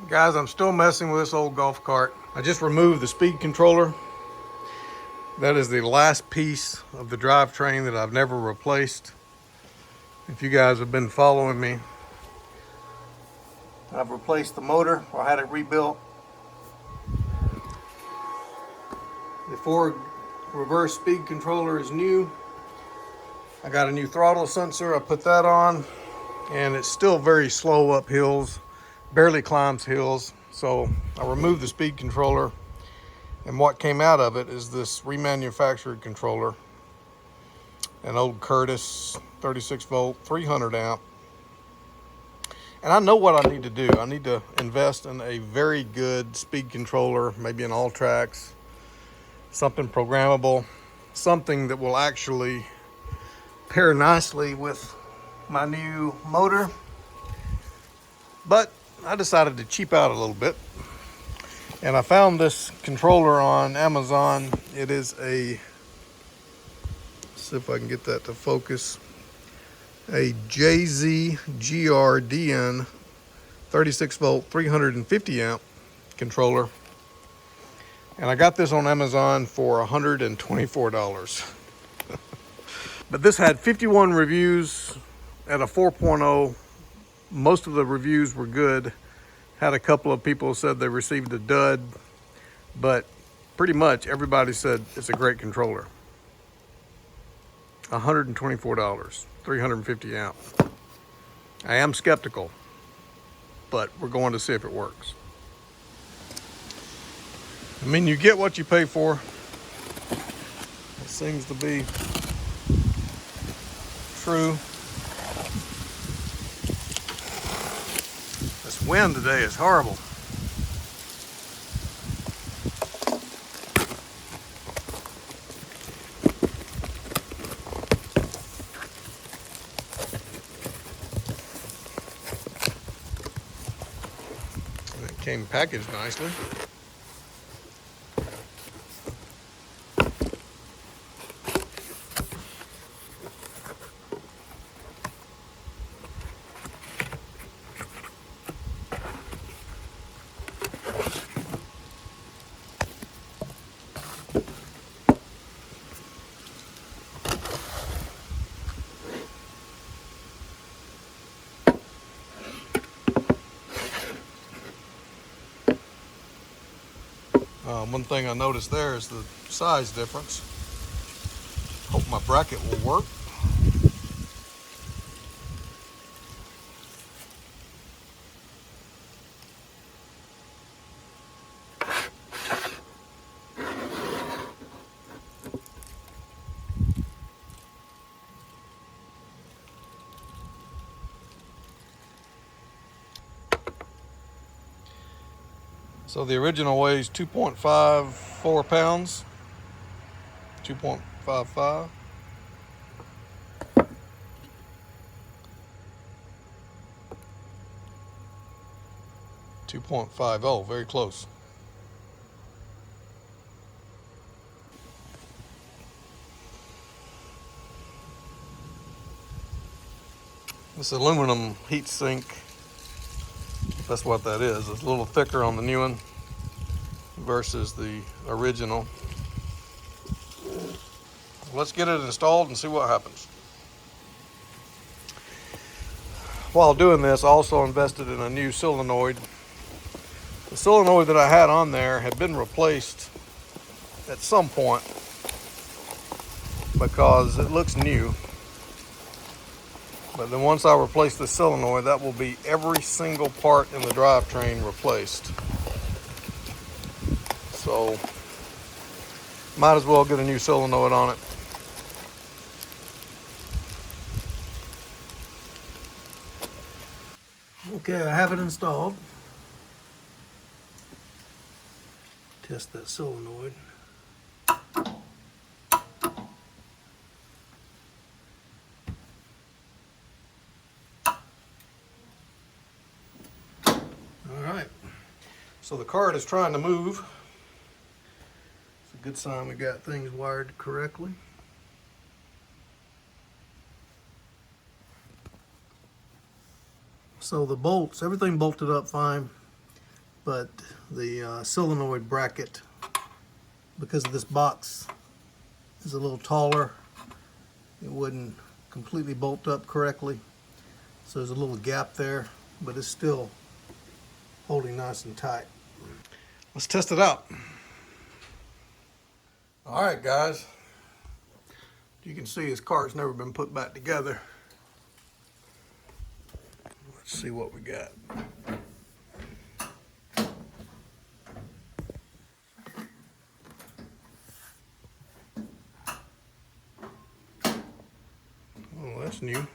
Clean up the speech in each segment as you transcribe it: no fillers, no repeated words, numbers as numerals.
Guys, I'm still messing with this old golf cart. I just removed the speed controller. That is the last piece of the drivetrain that I've never replaced. If you guys have been following me, I've replaced the motor, or had it rebuilt. The forward reverse speed controller is new. I got a new throttle sensor, I put that on, and it's still very slow up hills, barely climbs hills. So I removed the speed controller, and what came out of it is this remanufactured controller, an old Curtis 36 volt 300 amp. And I know what I need to do. I need to invest in a very good speed controller, maybe an all tracks, something programmable, something that will actually pair nicely with my new motor. But I decided to cheap out a little bit, and I found this controller on Amazon. It is a, let's see if I can get that to focus, a JZGRDN 36 volt 350 amp controller, and I got this on Amazon for $124. But this had 51 reviews at a 4.0. Most of the reviews were good. Had a couple of people said they received a dud, but pretty much everybody said it's a great controller. $124, 350 amp. I am skeptical, but we're going to see if it works. I mean, you get what you pay for. It seems to be true. This wind today is horrible. It came packaged nicely. One thing I noticed there is the size difference. Hope my bracket will work. So the original weighs 2.54 pounds, 2.55. .50, very close. This aluminum heat sink, that's what that is. It's a little thicker on the new one versus the original. Let's get it installed and see what happens. While doing this, I also invested in a new solenoid. The solenoid that I had on there had been replaced at some point because it looks new. But then once I replace the solenoid, that will be every single part in the drivetrain replaced. So, might as well get a new solenoid on it. Okay, I have it installed. Test that solenoid. Alright, so the cart is trying to move. It's a good sign we got things wired correctly. So the bolts, everything bolted up fine. but the solenoid bracket, because of this box is a little taller, it wouldn't completely bolt up correctly. So there's a little gap there, but it's still holding nice and tight. Let's test it out. All right, guys. You can see his cart's never been put back together. Let's see what we got. Oh, that's new.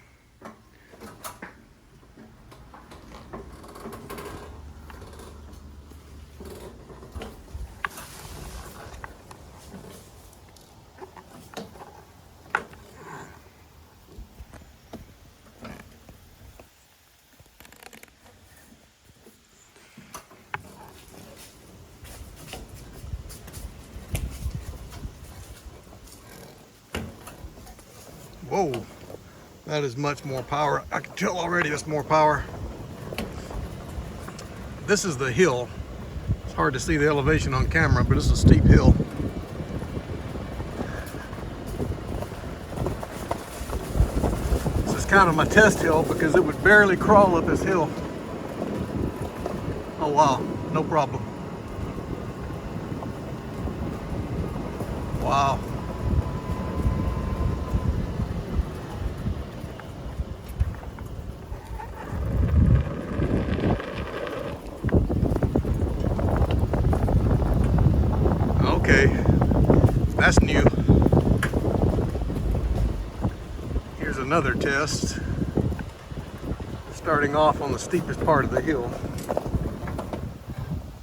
Whoa, that is much more power. I can tell already that's more power. This is the hill. It's hard to see the elevation on camera, but it's a steep hill. This is kind of my test hill because it would barely crawl up this hill. Oh wow, no problem. Wow. Okay, that's new. Here's another test. Starting off on the steepest part of the hill.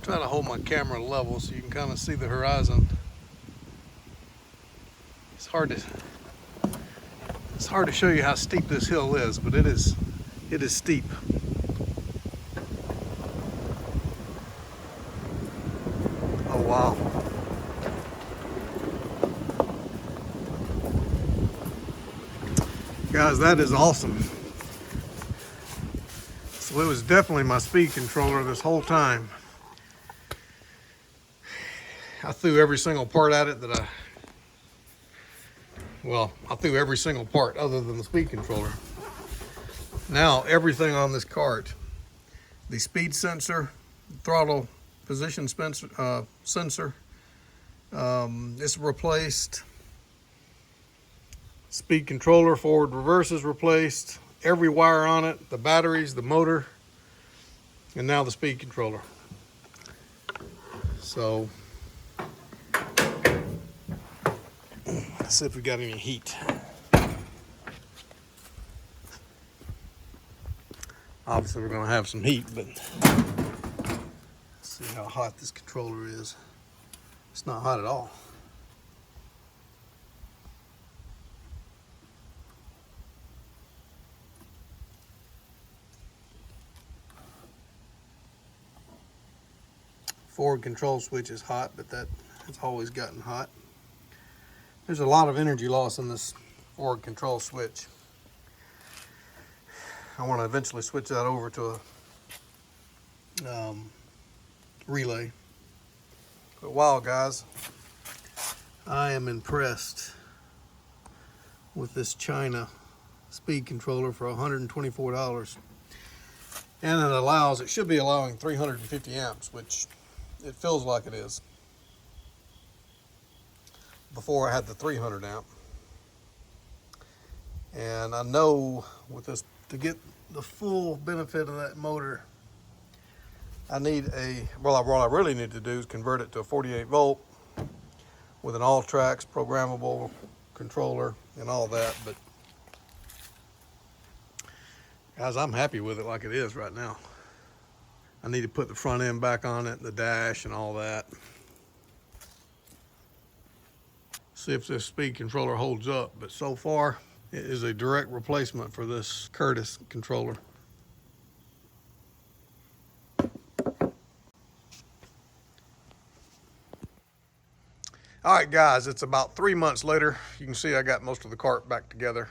Try to hold my camera level so you can kind of see the horizon. It's hard to show you how steep this hill is, but it is steep. Oh wow. Guys, that is awesome. So it was definitely my speed controller this whole time. I threw every single part at it that I threw every single part other than the speed controller. Now everything on this cart, the speed sensor, throttle position sensor, it's replaced. Speed controller, forward reverse is replaced. Every wire on it, the batteries, the motor, and now the speed controller. So let's see if we got any heat. Obviously we're gonna have some heat, but let's see how hot this controller is. It's not hot at all. Forward control switch is hot, but that has always gotten hot. There's a lot of energy loss in this forward control switch. I want to eventually switch that over to a relay. But wow, guys, I am impressed with this China speed controller for $124. And it should be allowing 350 amps, which it feels like it is. Before I had the 300 amp. And I know with this, to get the full benefit of that motor, I need what I really need to do is convert it to a 48 volt with an all tracks programmable controller and all that. But guys, I'm happy with it like it is right now. I need to put the front end back on it, the dash and all that. See if this speed controller holds up, but so far it is a direct replacement for this Curtis controller. All right, guys, it's about 3 months later. You can see I got most of the cart back together,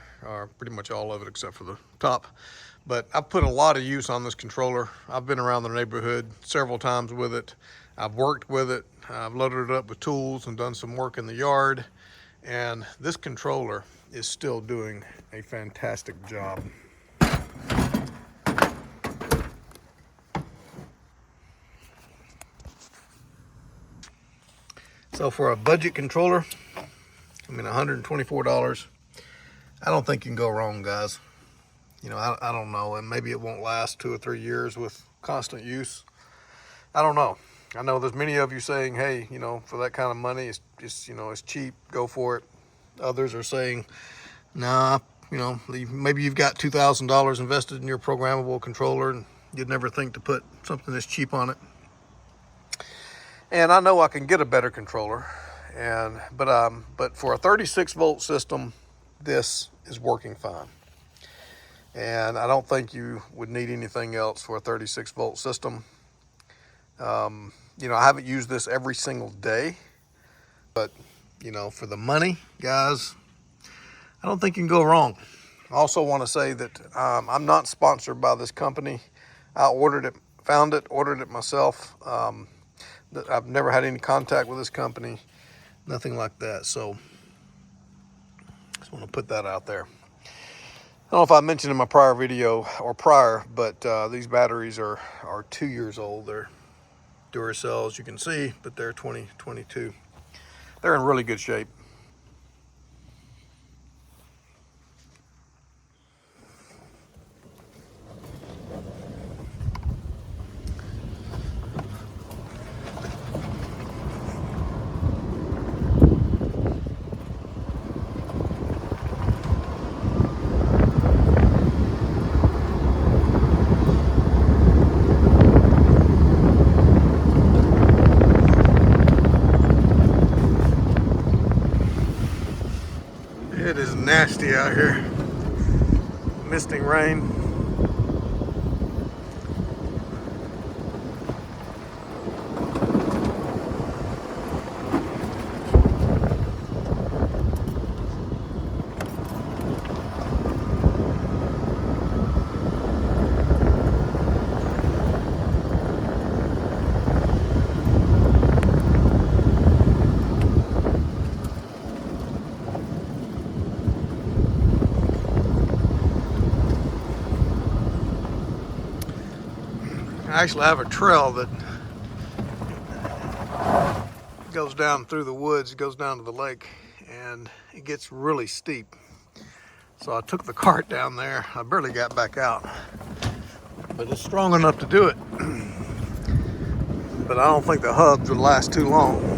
pretty much all of it except for the top. But I've put a lot of use on this controller. I've been around the neighborhood several times with it. I've worked with it. I've loaded it up with tools and done some work in the yard. And this controller is still doing a fantastic job. So for a budget controller, I mean $124, I don't think you can go wrong, guys. You know, I don't know, and maybe it won't last 2 or 3 years with constant use. I don't know. I know there's many of you saying, hey, you know, for that kind of money, it's just, you know, it's cheap, go for it. Others are saying, nah, you know, maybe you've got $2,000 invested in your programmable controller and you'd never think to put something this cheap on it. And I know I can get a better controller, but for a 36 volt system, this is working fine. And I don't think you would need anything else for a 36 volt system. You know, I haven't used this every single day, but you know, for the money, guys, I don't think you can go wrong. I also want to say that I'm not sponsored by this company. I ordered it, found it, ordered it myself. I've never had any contact with this company, nothing like that. So just want to put that out there. I don't know if I mentioned in my prior video or prior, but these batteries are 2 years old. They're Duracells, you can see, but they're 2022. They're in really good shape. It is nasty out here. Misting rain. I actually have a trail that goes down through the woods, goes down to the lake, and it gets really steep. So I took the cart down there. I barely got back out, but it's strong enough to do it. But I don't think the hubs would last too long.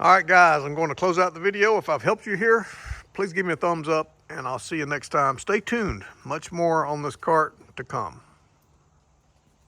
All right, guys, I'm going to close out the video. If I've helped you here, please give me a thumbs up, and I'll see you next time. Stay tuned. Much more on this cart to come.